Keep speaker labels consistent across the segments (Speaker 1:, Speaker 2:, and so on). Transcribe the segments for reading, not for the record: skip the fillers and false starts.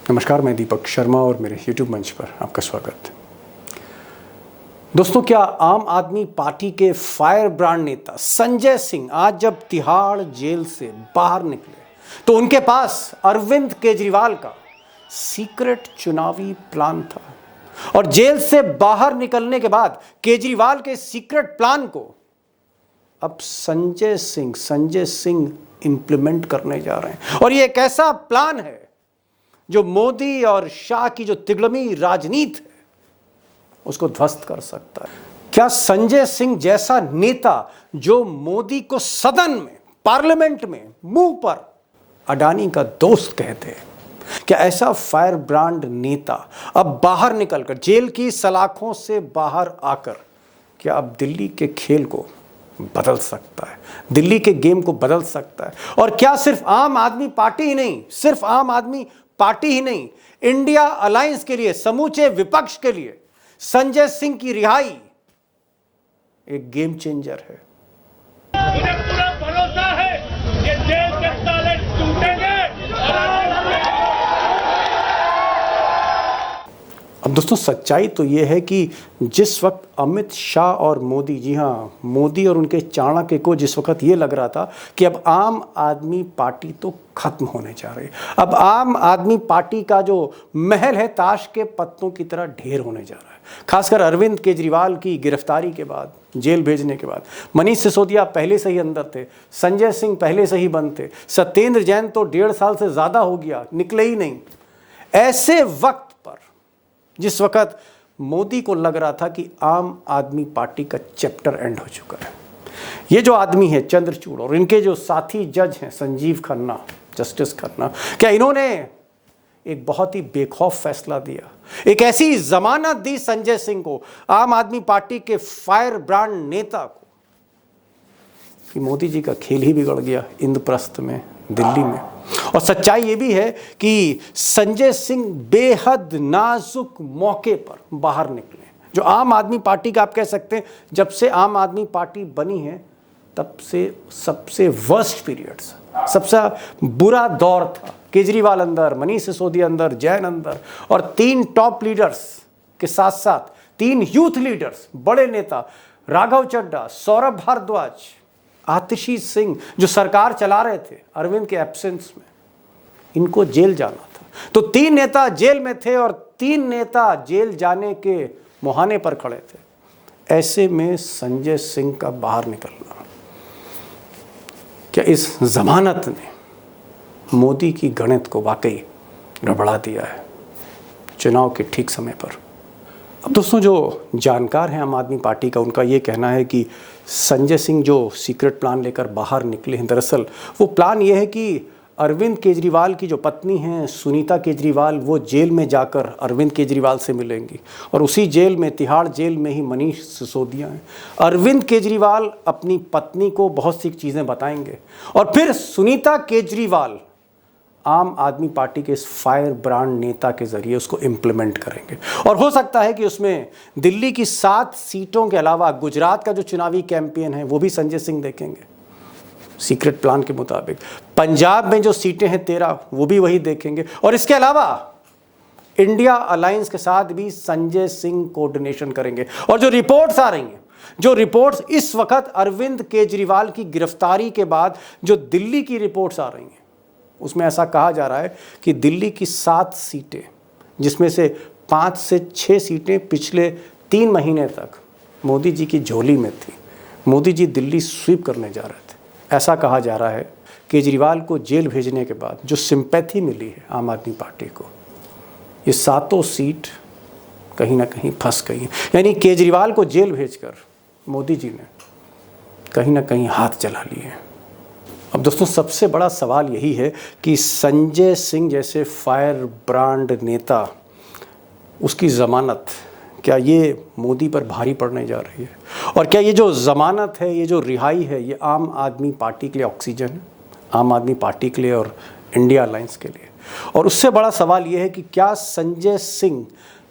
Speaker 1: नमस्कार, मैं दीपक शर्मा और मेरे YouTube मंच पर आपका स्वागत है। दोस्तों, क्या आम आदमी पार्टी के फायर ब्रांड नेता संजय सिंह आज जब तिहाड़ जेल से बाहर निकले तो उनके पास अरविंद केजरीवाल का सीक्रेट चुनावी प्लान था और जेल से बाहर निकलने के बाद केजरीवाल के सीक्रेट प्लान को अब संजय सिंह इंप्लीमेंट करने जा रहे हैं। और ये एक ऐसा प्लान है जो मोदी और शाह की जो तिगड़मी राजनीति है उसको ध्वस्त कर सकता है। क्या संजय सिंह जैसा नेता जो मोदी को सदन में, पार्लियामेंट में मुंह पर अडानी का दोस्त कहते हैं, क्या ऐसा फायर ब्रांड नेता अब बाहर निकलकर जेल की सलाखों से बाहर आकर क्या अब दिल्ली के खेल को बदल सकता है, दिल्ली के गेम को बदल सकता है? और क्या सिर्फ आम आदमी पार्टी ही नहीं, इंडिया अलायंस के लिए, समूचे विपक्ष के लिए संजय सिंह की रिहाई एक गेम चेंजर है।
Speaker 2: मुझे पूरा भरोसा है कि जेल के ताले टूटेंगे।
Speaker 1: अब दोस्तों, सच्चाई तो यह है कि जिस वक्त अमित शाह और मोदी, जी हाँ, मोदी और उनके चाणक्य को जिस वक्त ये लग रहा था कि अब आम आदमी पार्टी तो खत्म होने जा रही है, अब आम आदमी पार्टी का जो महल है ताश के पत्तों की तरह ढेर होने जा रहा है, खासकर अरविंद केजरीवाल की गिरफ्तारी के बाद, जेल भेजने के बाद। मनीष सिसोदिया पहले से ही अंदर थे, संजय सिंह पहले से ही बंद थे, सत्येंद्र जैन तो 1.5 साल से ज़्यादा हो गया, निकले ही नहीं। ऐसे वक्त पर जिस वक्त मोदी को लग रहा था कि आम आदमी पार्टी का चैप्टर एंड हो चुका है, ये जो आदमी है चंद्रचूड़ और इनके जो साथी जज हैं संजीव खन्ना, जस्टिस खन्ना, क्या इन्होंने एक बहुत ही बेखौफ फैसला दिया, एक ऐसी जमानत दी संजय सिंह को, आम आदमी पार्टी के फायर ब्रांड नेता को, कि मोदी जी का खेल ही बिगड़ गया इंद्रप्रस्थ में, दिल्ली में। और सच्चाई ये भी है कि संजय सिंह बेहद नाजुक मौके पर बाहर निकले, जो आम आदमी पार्टी का, आप कह सकते हैं जब से आम आदमी पार्टी बनी है तब से सबसे वर्स्ट पीरियड्स, सबसे बुरा दौर था। केजरीवाल अंदर, मनीष सिसोदिया अंदर, जैन अंदर, और 3 टॉप लीडर्स के साथ साथ 3 यूथ लीडर्स, बड़े नेता, राघव चड्ढा, सौरभ भारद्वाज, आतिशी सिंह, जो सरकार चला रहे थे अरविंद के एब्सेंस में, इनको जेल जाना था। तो 3 नेता जेल में थे और 3 नेता जेल जाने के मुहाने पर खड़े थे। ऐसे में संजय सिंह का बाहर निकलना, क्या इस जमानत ने मोदी की गणित को वाकई गड़बड़ा दिया है चुनाव के ठीक समय पर? अब दोस्तों, जो जानकार हैं आम आदमी पार्टी का, उनका ये कहना है कि संजय सिंह जो सीक्रेट प्लान लेकर बाहर निकले हैं, दरअसल वो प्लान ये है कि अरविंद केजरीवाल की जो पत्नी हैं सुनीता केजरीवाल, वो जेल में जाकर अरविंद केजरीवाल से मिलेंगी और उसी जेल में, तिहाड़ जेल में ही मनीष सिसोदिया हैं। अरविंद केजरीवाल अपनी पत्नी को बहुत सी चीज़ें बताएंगे और फिर सुनीता केजरीवाल आम आदमी पार्टी के इस फायर ब्रांड नेता के जरिए उसको इम्प्लीमेंट करेंगे। और हो सकता है कि उसमें दिल्ली की 7 सीटों के अलावा गुजरात का जो चुनावी कैंपेन है वो भी संजय सिंह देखेंगे सीक्रेट प्लान के मुताबिक। पंजाब में जो सीटें हैं 13, वो भी वही देखेंगे। और इसके अलावा इंडिया अलायंस के साथ भी संजय सिंह कोऑर्डिनेशन करेंगे। और जो रिपोर्ट्स आ रही हैं, जो रिपोर्ट्स इस वक्त अरविंद केजरीवाल की गिरफ्तारी के बाद जो दिल्ली की रिपोर्ट्स आ रही हैं, उसमें ऐसा कहा जा रहा है कि दिल्ली की 7 सीटें, जिसमें से 5 से 6 सीटें पिछले 3 महीने तक मोदी जी की झोली में थी, मोदी जी दिल्ली स्वीप करने जा रहे थे, ऐसा कहा जा रहा है। केजरीवाल को जेल भेजने के बाद जो सिंपैथी मिली है आम आदमी पार्टी को, ये 7 सीट कहीं ना कहीं फंस गई हैं। यानी केजरीवाल को जेल भेजकर मोदी जी ने कहीं ना कहीं हाथ जला लिए हैं। अब दोस्तों, सबसे बड़ा सवाल यही है कि संजय सिंह जैसे फायर ब्रांड नेता, उसकी ज़मानत, क्या ये मोदी पर भारी पड़ने जा रही है? और क्या ये जो ज़मानत है, ये जो रिहाई है, ये आम आदमी पार्टी के लिए ऑक्सीजन है, आम आदमी पार्टी के लिए और इंडिया अलायंस के लिए? और उससे बड़ा सवाल ये है कि क्या संजय सिंह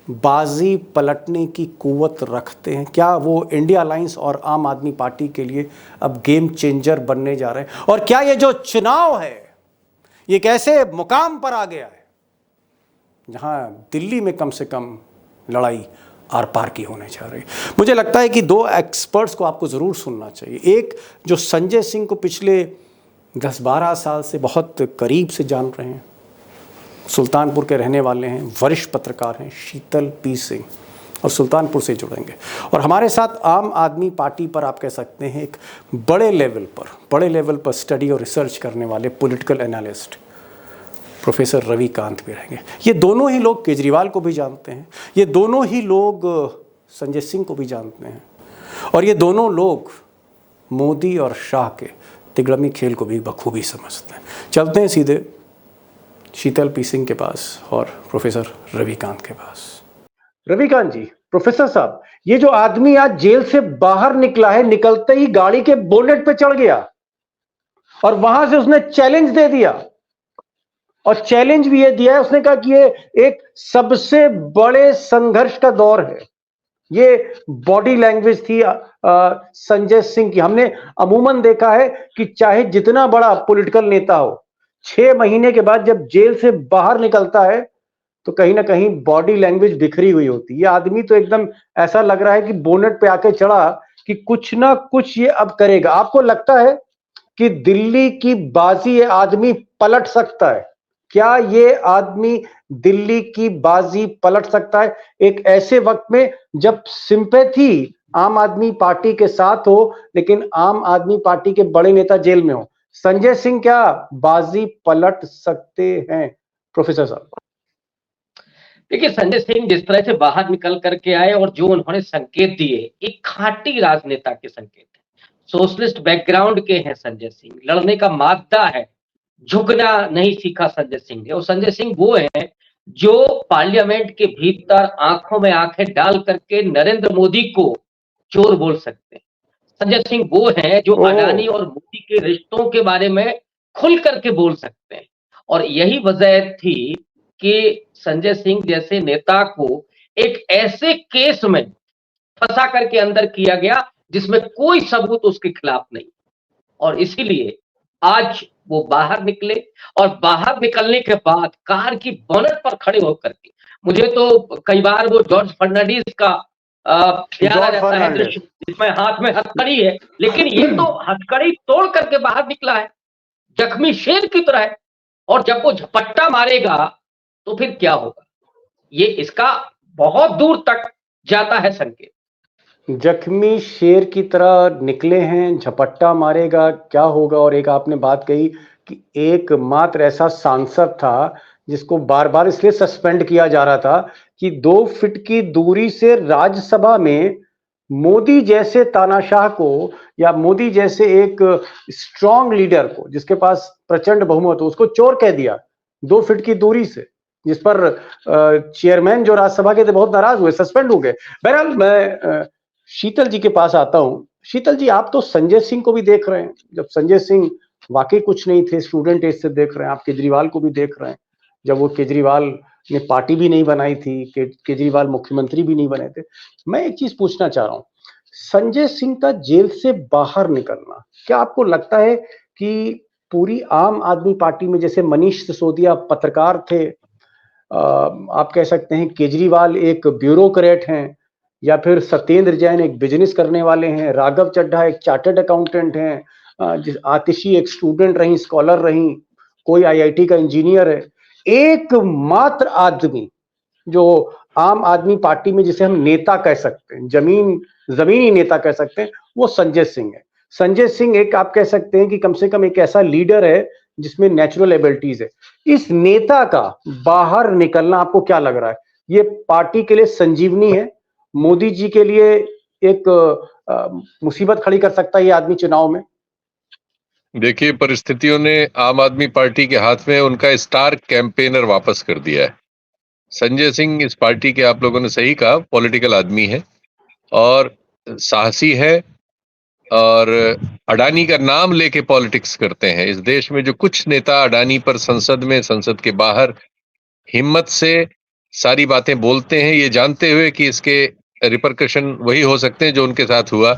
Speaker 1: बाजी पलटने की कुव्वत रखते हैं? क्या वो इंडिया अलायंस और आम आदमी पार्टी के लिए अब गेम चेंजर बनने जा रहे हैं? और क्या ये जो चुनाव है ये कैसे मुकाम पर आ गया है जहां दिल्ली में कम से कम लड़ाई आर पार की होने जा रही। मुझे लगता है कि दो एक्सपर्ट्स को आपको ज़रूर सुनना चाहिए। एक जो संजय सिंह को पिछले 10-12 साल से बहुत करीब से जान रहे हैं, सुल्तानपुर के रहने वाले हैं, वरिष्ठ पत्रकार हैं, शीतल पी सिंह, और सुल्तानपुर से जुड़ेंगे। और हमारे साथ आम आदमी पार्टी पर आप कह सकते हैं एक बड़े लेवल पर स्टडी और रिसर्च करने वाले पॉलिटिकल एनालिस्ट प्रोफेसर रविकांत भी रहेंगे। ये दोनों ही लोग केजरीवाल को भी जानते हैं, ये दोनों ही लोग संजय सिंह को भी जानते हैं, और ये दोनों लोग मोदी और शाह के तिगड़मी खेल को भी बखूबी समझते हैं। चलते हैं सीधे शीतल पी सिंह के पास और प्रोफेसर रविकांत के पास। रविकांत जी, प्रोफेसर साहब, ये जो आदमी आज जेल से बाहर निकला है, निकलते ही गाड़ी के बोनेट पे चढ़ गया और वहां से उसने चैलेंज दे दिया, और चैलेंज भी ये दिया है, उसने कहा कि ये एक सबसे बड़े संघर्ष का दौर है। ये बॉडी लैंग्वेज थी संजय सिंह की। हमने अमूमन देखा है कि चाहे जितना बड़ा पॉलिटिकल नेता हो, 6 महीने के बाद जब जेल से बाहर निकलता है तो कहीं ना कहीं बॉडी लैंग्वेज बिखरी हुई होती है। ये आदमी तो एकदम ऐसा लग रहा है कि बोनेट पे आके चढ़ा कि कुछ ना कुछ ये अब करेगा। आपको लगता है कि दिल्ली की बाजी ये आदमी पलट सकता है? क्या ये आदमी दिल्ली की बाजी पलट सकता है एक ऐसे वक्त में जब सिंपैथी आम आदमी पार्टी के साथ हो, लेकिन आम आदमी पार्टी के बड़े नेता जेल में हो? संजय सिंह क्या बाजी पलट सकते हैं प्रोफेसर साहब?
Speaker 3: देखिए, संजय सिंह जिस तरह से बाहर निकल करके आए और जो उन्होंने संकेत दिए, एक खाटी राजनेता के संकेत है। सोशलिस्ट बैकग्राउंड के हैं संजय सिंह, लड़ने का मादा है, झुकना नहीं सीखा संजय सिंह ने। और संजय सिंह वो है जो पार्लियामेंट के भीतर आंखों में आंखें डाल करके नरेंद्र मोदी को चोर बोल सकते हैं। संजय सिंह वो है जो अडानी और मोदी के रिश्तों के बारे में खुल करके बोल सकते हैं। और यही वजह थी कि संजय सिंह जैसे नेता को एक ऐसे केस में फंसा करके अंदर किया गया जिसमें कोई सबूत उसके खिलाफ नहीं, और इसीलिए आज वो बाहर निकले। और बाहर निकलने के बाद कार की बोनट पर खड़े होकर के, मुझे तो कई बार वो जॉर्ज फर्नांडिस का याद आ जाता है दृश्य, जिसमें हाथ में हथकड़ी है, लेकिन ये तो हथकड़ी तोड़ करके बाहर निकला है जख्मी शेर की तरह। और जब वो झपट्टा मारेगा तो फिर क्या होगा, ये इसका बहुत दूर तक जाता है संकेत।
Speaker 1: जख्मी शेर की तरह निकले हैं, झपट्टा मारेगा, क्या होगा? और एक आपने बात कही कि एकमात्र ऐसा सांसद था जिसको बार बार इसलिए सस्पेंड किया जा रहा था कि 2 फीट की दूरी से राज्यसभा में मोदी जैसे तानाशाह को, या मोदी जैसे एक स्ट्रांग लीडर को जिसके पास प्रचंड बहुमत हो, उसको चोर कह दिया 2 फीट की दूरी से, जिस पर चेयरमैन जो राज्यसभा के थे बहुत नाराज हुए, सस्पेंड हो गए। बहरहाल मैं शीतल जी के पास आता हूं। शीतल जी, आप तो संजय सिंह को भी देख रहे हैं, जब संजय सिंह वाकई कुछ नहीं थे, स्टूडेंट एज से देख रहे हैं, आप केजरीवाल को भी देख रहे हैं, जब वो केजरीवाल ने पार्टी भी नहीं बनाई थी, केजरीवाल मुख्यमंत्री भी नहीं बने थे। मैं एक चीज पूछना चाह रहा हूं, संजय सिंह का जेल से बाहर निकलना, क्या आपको लगता है कि पूरी आम आदमी पार्टी में, जैसे मनीष सिसोदिया पत्रकार थे, आप कह सकते हैं केजरीवाल एक ब्यूरोक्रेट हैं, या फिर सत्येंद्र जैन एक बिजनेस करने वाले हैं, राघव चड्ढा एक चार्टर्ड अकाउंटेंट हैं, आतिशी एक स्टूडेंट रही, स्कॉलर रही, कोई आईआईटी का इंजीनियर है, एकमात्र आदमी जो आम आदमी पार्टी में जिसे हम नेता कह सकते हैं, जमीनी नेता कह सकते हैं, वो संजय सिंह है। संजय सिंह एक आप कह सकते हैं कि कम से कम एक ऐसा लीडर है जिसमें नेचुरल एबिलिटीज है। इस नेता का बाहर निकलना आपको क्या लग रहा है? ये पार्टी के लिए संजीवनी है, मोदी जी के लिए एक मुसीबत खड़ी कर सकता है ये आदमी चुनाव में?
Speaker 4: देखिए, परिस्थितियों ने आम आदमी पार्टी के हाथ में उनका स्टार कैंपेनर वापस कर दिया है। संजय सिंह इस पार्टी के, आप लोगों ने सही कहा, पॉलिटिकल आदमी है और साहसी है, और अडानी का नाम लेके पॉलिटिक्स करते हैं। इस देश में जो कुछ नेता अडानी पर संसद में, संसद के बाहर हिम्मत से सारी बातें बोलते हैं, ये जानते हुए कि इसके रिपरकशन वही हो सकते हैं जो उनके साथ हुआ,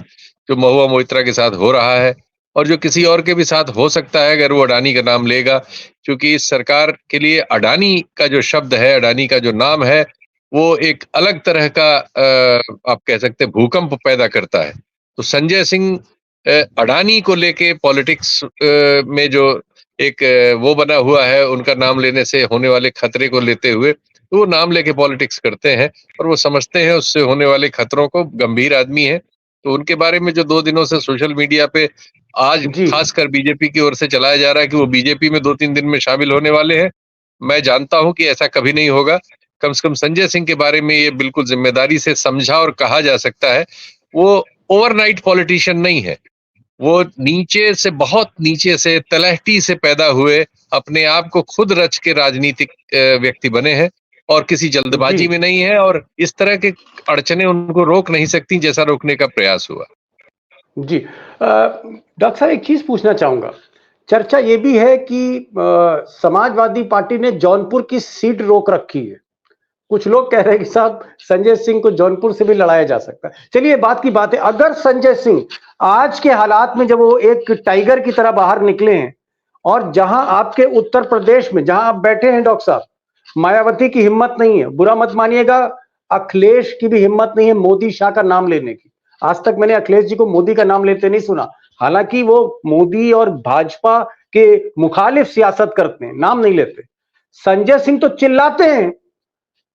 Speaker 4: जो महुआ मोइत्रा के साथ हो रहा है, और जो किसी और के भी साथ हो सकता है अगर वो अडानी का नाम लेगा, क्योंकि इस सरकार के लिए अडानी का जो शब्द है, अडानी का जो नाम है, वो एक अलग तरह का आप कह सकते हैं भूकंप पैदा करता है। तो संजय सिंह अडानी को लेके पॉलिटिक्स में जो एक वो बना हुआ है, उनका नाम लेने से होने वाले खतरे को लेते हुए तो वो नाम लेके पॉलिटिक्स करते हैं और वो समझते हैं उससे होने वाले खतरों को। गंभीर आदमी है, तो उनके बारे में जो 2 दिनों से सोशल मीडिया पे आज
Speaker 1: जी
Speaker 4: खासकर बीजेपी की ओर से चलाया जा रहा है कि वो बीजेपी में 2-3 दिन में शामिल होने वाले हैं, मैं जानता हूं कि ऐसा कभी नहीं होगा। कम से कम संजय सिंह के बारे में ये बिल्कुल जिम्मेदारी से समझा और कहा जा सकता है, वो ओवरनाइट पॉलिटिशियन नहीं है। वो नीचे से, बहुत नीचे से, तलहटी से पैदा हुए, अपने आप को खुद रच के राजनीतिक व्यक्ति बने हैं और किसी जल्दबाजी
Speaker 1: जी
Speaker 4: में नहीं है और इस तरह के अड़चने उनको रोक नहीं सकती जैसा रोकने का प्रयास हुआ।
Speaker 1: जी डॉक्टर साहब एक चीज पूछना चाहूंगा। चर्चा ये भी है कि समाजवादी पार्टी ने जौनपुर की सीट रोक रखी है। कुछ लोग कह रहे हैं कि साहब संजय सिंह को जौनपुर से भी लड़ाया जा सकता है। चलिए बात की बात है, अगर संजय सिंह आज के हालात में जब वो एक टाइगर की तरह बाहर निकले हैं और जहां आपके उत्तर प्रदेश में जहां आप बैठे हैं डॉक्टर साहब, मायावती की हिम्मत नहीं है, बुरा मत मानिएगा, अखिलेश की भी हिम्मत नहीं है मोदी शाह का नाम लेने की। आज तक मैंने अखिलेश जी को मोदी का नाम लेते नहीं सुना, हालांकि वो मोदी और भाजपा के मुखालिफ सियासत करते हैं, नाम नहीं लेते। संजय सिंह तो चिल्लाते हैं,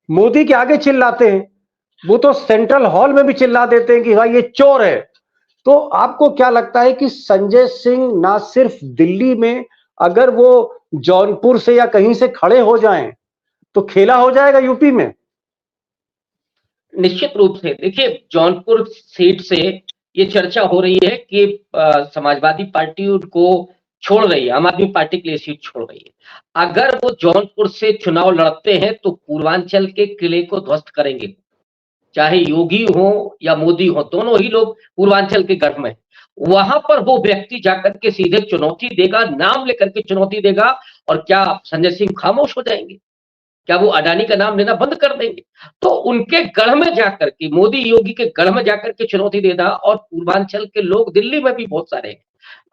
Speaker 1: मोदी के आगे चिल्लाते हैं, वो तो सेंट्रल हॉल में भी चिल्ला देते हैं कि भाई ये चोर है। तो आपको क्या लगता है कि संजय सिंह ना सिर्फ दिल्ली में, अगर वो जौनपुर से या कहीं से खड़े हो जाएं तो खेला हो जाएगा यूपी में?
Speaker 3: निश्चित रूप से देखिए, जौनपुर सीट से ये चर्चा हो रही है कि समाजवादी पार्टी उनको छोड़ रही है, आम आदमी पार्टी के लिए सीट छोड़ रही है। अगर वो जौनपुर से चुनाव लड़ते हैं तो पूर्वांचल के किले को ध्वस्त करेंगे, चाहे योगी हो या मोदी हो, दोनों ही लोग पूर्वांचल के गढ़ में। वहां पर वो व्यक्ति जाकर के सीधे चुनौती देगा, नाम लेकर के चुनौती देगा। और क्या संजय सिंह खामोश हो जाएंगे? क्या वो अडानी का नाम लेना बंद कर देंगे? तो उनके गढ़ में जाकर के, मोदी योगी के गढ़ में जाकर के चुनौती देना, और पूर्वांचल के लोग दिल्ली में भी बहुत सारे हैं।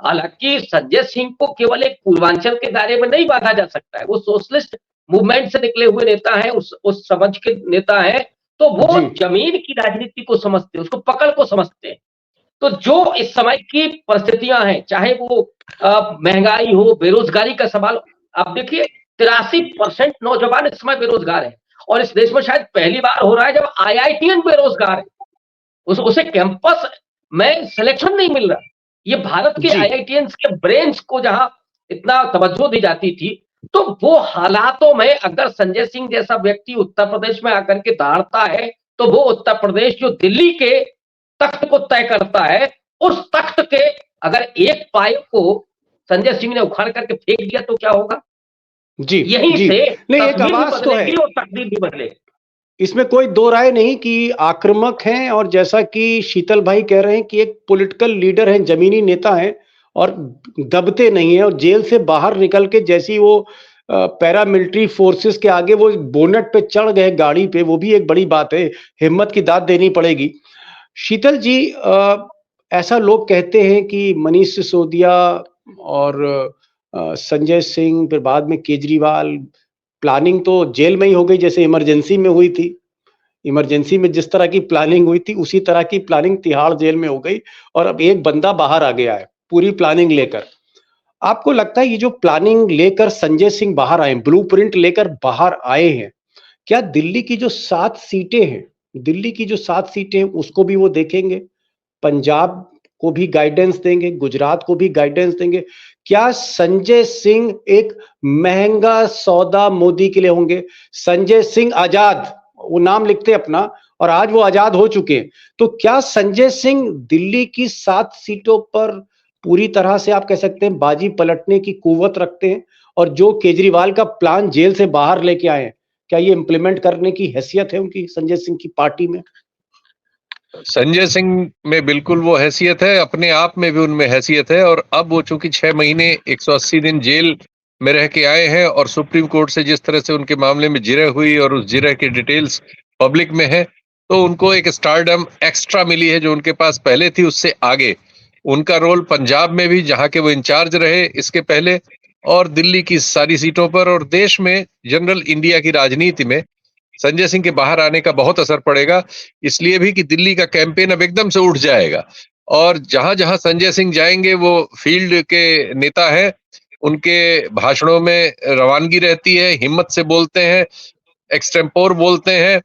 Speaker 3: हालांकि संजय सिंह को केवल एक पूर्वांचल के दायरे में नहीं बांधा जा सकता है, वो सोशलिस्ट मूवमेंट से निकले हुए नेता हैं, उस समझ के नेता हैं, तो वो
Speaker 1: जी
Speaker 3: जमीन की राजनीति को समझते हैं, उसको पकड़ को समझते हैं। तो जो इस समय की परिस्थितियां हैं, चाहे वो महंगाई हो, बेरोजगारी का सवाल, आप देखिए 83% नौजवान इस समय बेरोजगार है, और इस देश में शायद पहली बार हो रहा है जब आईआईटीएन बेरोजगार है, उसे कैंपस में सिलेक्शन नहीं मिल रहा। ये भारत के
Speaker 1: जी
Speaker 3: आईआईटीएन के ब्रेन्स को जहां इतना तवज्जो दी जाती थी, तो वो हालातों में अगर संजय सिंह जैसा व्यक्ति उत्तर प्रदेश में आकर के दहाड़ता है, तो वो उत्तर प्रदेश जो दिल्ली के तख्त को तय करता है, उस तख्त के अगर एक पाए को संजय सिंह ने उखाड़ करके फेंक दिया तो क्या होगा?
Speaker 1: जी
Speaker 3: यहीं
Speaker 1: जी
Speaker 3: से
Speaker 1: नहीं, एक
Speaker 3: तस्वीर भी
Speaker 1: आवाज तो है,
Speaker 3: बदलेगी और तकदीर भी बदलेगी।
Speaker 1: इसमें कोई दो राय नहीं कि आक्रामक हैं, और जैसा कि शीतल भाई कह रहे हैं कि एक पॉलिटिकल लीडर हैं, जमीनी नेता हैं और दबते नहीं है। और जेल से बाहर निकल के जैसी वो पैरामिलिट्री फोर्सेस के आगे वो बोनट पे चढ़ गए गाड़ी पे, वो भी एक बड़ी बात है, हिम्मत की दाद देनी पड़ेगी। शीतल जी ऐसा लोग कहते हैं कि मनीष सिसोदिया और संजय सिंह, फिर बाद में केजरीवाल, प्लानिंग तो जेल में ही हो गई जैसे इमरजेंसी में हुई थी। इमरजेंसी में जिस तरह की प्लानिंग हुई थी उसी तरह की प्लानिंग तिहाड़ जेल में हो गई, और अब एक बंदा बाहर आ गया है पूरी प्लानिंग लेकर। आपको लगता है ये जो प्लानिंग लेकर संजय सिंह बाहर आए, ब्लूप्रिंट लेकर बाहर आए हैं, क्या दिल्ली की जो 7 सीटें हैं, दिल्ली की जो 7 सीटें हैं उसको भी वो देखेंगे, पंजाब को भी गाइडेंस देंगे, गुजरात को भी गाइडेंस देंगे? क्या संजय सिंह एक महंगा सौदा मोदी के लिए होंगे? संजय सिंह आजाद, वो नाम लिखते अपना, और आज वो आजाद हो चुके हैं। तो क्या संजय सिंह दिल्ली की 7 सीटों पर पूरी तरह से आप कह सकते हैं बाजी पलटने की कुव्वत रखते हैं, और जो केजरीवाल का प्लान जेल से बाहर लेके आए हैं, क्या ये इंप्लीमेंट करने की हैसियत है उनकी, संजय सिंह की पार्टी में?
Speaker 4: संजय सिंह में बिल्कुल वो हैसियत है, अपने आप में भी उनमें हैसियत है। और अब वो चूंकि 6 महीने 180 दिन जेल में रह के आए हैं और सुप्रीम कोर्ट से जिस तरह से उनके मामले में जिरह हुई और उस जिरह की डिटेल्स पब्लिक में है, तो उनको एक स्टारडम एक्स्ट्रा मिली है जो उनके पास पहले थी उससे आगे। उनका रोल पंजाब में भी, जहां के वो इंचार्ज रहे इसके पहले, और दिल्ली की सारी सीटों पर, और देश में जनरल इंडिया की राजनीति में संजय सिंह के बाहर आने का बहुत असर पड़ेगा। इसलिए भी कि दिल्ली का कैंपेन अब एकदम से उठ जाएगा, और जहां जहां संजय सिंह जाएंगे वो फील्ड के नेता है, उनके भाषणों में रवानगी रहती है, हिम्मत से बोलते हैं, एक्सटेम्पोर बोलते हैं,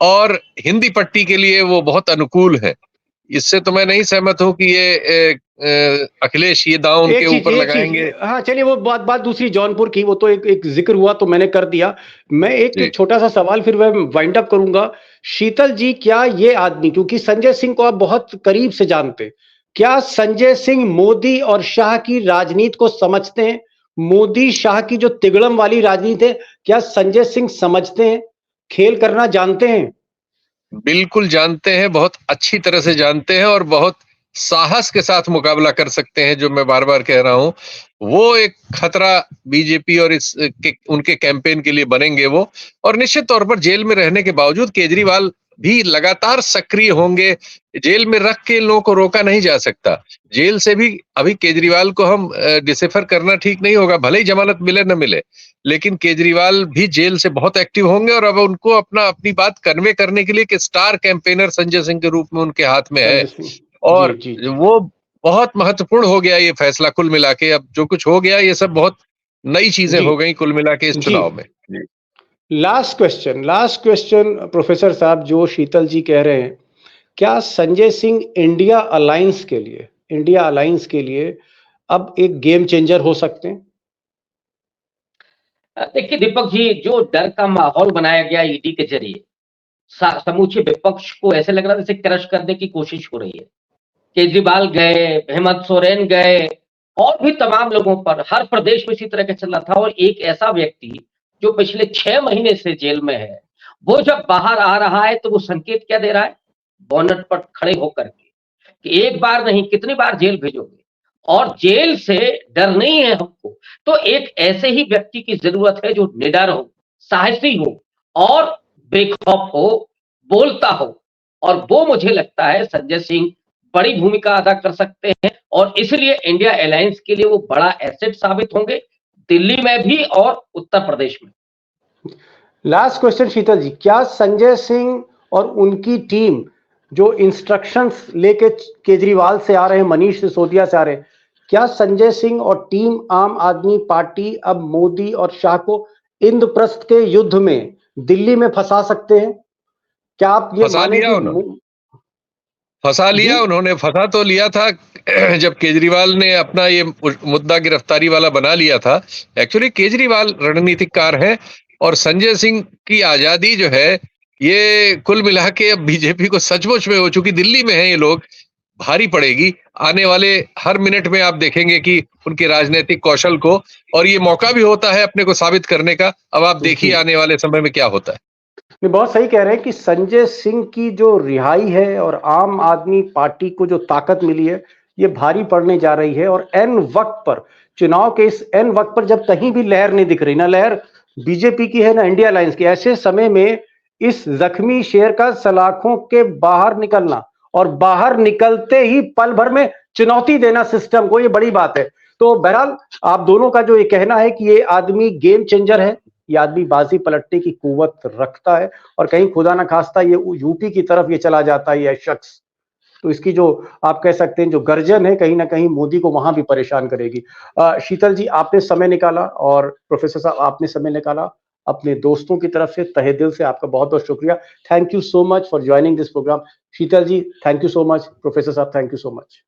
Speaker 4: और हिंदी पट्टी के लिए वो बहुत अनुकूल है। इससे तो मैं नहीं सहमत हूं कि ये अखिलेश ये दांव उनके ऊपर लगाएंगे।
Speaker 1: हाँ चलिए, वो बात दूसरी जौनपुर की, वो तो एक जिक्र हुआ तो मैंने कर दिया। मैं एक छोटा सा सवाल फिर मैं वाइंड अप करूंगा। शीतल जी, क्या ये आदमी, क्योंकि संजय सिंह को आप बहुत करीब से जानते, क्या संजय सिंह मोदी और शाह की राजनीति को समझते हैं? मोदी शाह की जो तिगड़म वाली राजनीति है, क्या संजय सिंह समझते हैं, खेल करना जानते हैं?
Speaker 4: बिल्कुल जानते हैं, बहुत अच्छी तरह से जानते हैं, और बहुत साहस के साथ मुकाबला कर सकते हैं। जो मैं बार बार कह रहा हूं, वो एक खतरा बीजेपी और उनके कैंपेन के लिए बनेंगे वो। और निश्चित तौर पर जेल में रहने के बावजूद केजरीवाल भी लगातार सक्रिय होंगे। जेल में रख के लोगों को रोका नहीं जा सकता। जेल से भी अभी केजरीवाल को हम डिसेफर करना ठीक नहीं होगा, भले ही जमानत मिले न मिले, लेकिन केजरीवाल भी जेल से बहुत एक्टिव होंगे, और अब उनको अपनी बात कन्वे करने के लिए कि स्टार कैंपेनर संजय सिंह के रूप में उनके हाथ में है। और वो बहुत महत्वपूर्ण हो गया ये फैसला कुल मिला के। अब जो कुछ हो गया ये सब बहुत नई चीजें हो गई कुल मिला के इस चुनाव में।
Speaker 1: लास्ट क्वेश्चन प्रोफेसर साहब, जो शीतल जी कह रहे हैं, क्या संजय सिंह इंडिया अलायंस के लिए अब एक गेम चेंजर हो सकते हैं?
Speaker 3: देखिए दीपक जी, जो डर का माहौल बनाया गया ईडी के जरिए, समूचे विपक्ष को ऐसे लग रहा है जैसे क्रश करने की कोशिश हो रही है। केजरीवाल गए, हेमंत सोरेन गए, और भी तमाम लोगों पर हर प्रदेश में इसी तरह का चल रहा था। और एक ऐसा व्यक्ति जो पिछले 6 महीने से जेल में है, वो जब बाहर आ रहा है तो वो संकेत क्या दे रहा है, बोनट पर खड़े होकर के, कि एक बार नहीं कितनी बार जेल भेजोगे, और जेल से डर नहीं है हमको। तो एक ऐसे ही व्यक्ति की जरूरत है जो निडर हो, साहसी हो और बेखौफ हो, बोलता हो। और वो मुझे लगता है संजय सिंह बड़ी भूमिका अदा कर सकते हैं, और इसलिए इंडिया अलायंस के लिए वो बड़ा एसेट साबित होंगे, दिल्ली में भी और उत्तर प्रदेश में।
Speaker 1: लास्ट क्वेश्चन शीतल जी, क्या संजय सिंह और उनकी टीम जो इंस्ट्रक्शंस लेके केजरीवाल से आ रहे हैं, मनीष सिसोदिया से आ रहे हैं, क्या संजय सिंह और टीम आम आदमी पार्टी अब मोदी और शाह को इंद्रप्रस्थ के युद्ध में दिल्ली में फंसा सकते हैं? क्या आप ये
Speaker 4: फंसा लिया उन्होंने, फंसा तो लिया था जब केजरीवाल ने अपना ये मुद्दा गिरफ्तारी वाला बना लिया था। एक्चुअली केजरीवाल रणनीतिकार है, और संजय सिंह की आजादी जो है ये कुल मिला के अब बीजेपी को सचमुच में, हो चुकी दिल्ली में है ये लोग, भारी पड़ेगी। आने वाले हर मिनट में आप देखेंगे कि उनके राजनीतिक कौशल को, और ये मौका भी होता है अपने को साबित करने का। अब आप देखिए आने वाले समय में क्या होता है।
Speaker 1: बहुत सही कह रहे हैं कि संजय सिंह की जो रिहाई है और आम आदमी पार्टी को जो ताकत मिली है, ये भारी पड़ने जा रही है। और एन वक्त पर, चुनाव के इस एन वक्त पर, जब कहीं भी लहर नहीं दिख रही, ना लहर बीजेपी की है ना इंडिया अलायंस की, ऐसे समय में इस जख्मी शेर का सलाखों के बाहर निकलना, और बाहर निकलते ही पल भर में चुनौती देना सिस्टम को, ये बड़ी बात है। तो बहरहाल आप दोनों का जो ये कहना है कि ये आदमी गेम चेंजर है, ये आदमी बाजी पलटने की कुव्वत रखता है, और कहीं खुदा ना खास्ता ये यूपी की तरफ ये चला जाता है ये शख्स, तो इसकी जो आप कह सकते हैं जो गर्जन है, कहीं ना कहीं मोदी को वहां भी परेशान करेगी। शीतल जी, आपने समय निकाला, और प्रोफेसर साहब आपने समय निकाला, अपने दोस्तों की तरफ से तहे दिल से आपका बहुत बहुत शुक्रिया। Thank you so much for joining this programme. Sheetal ji thank you so much, professor साहब थैंक यू सो मच।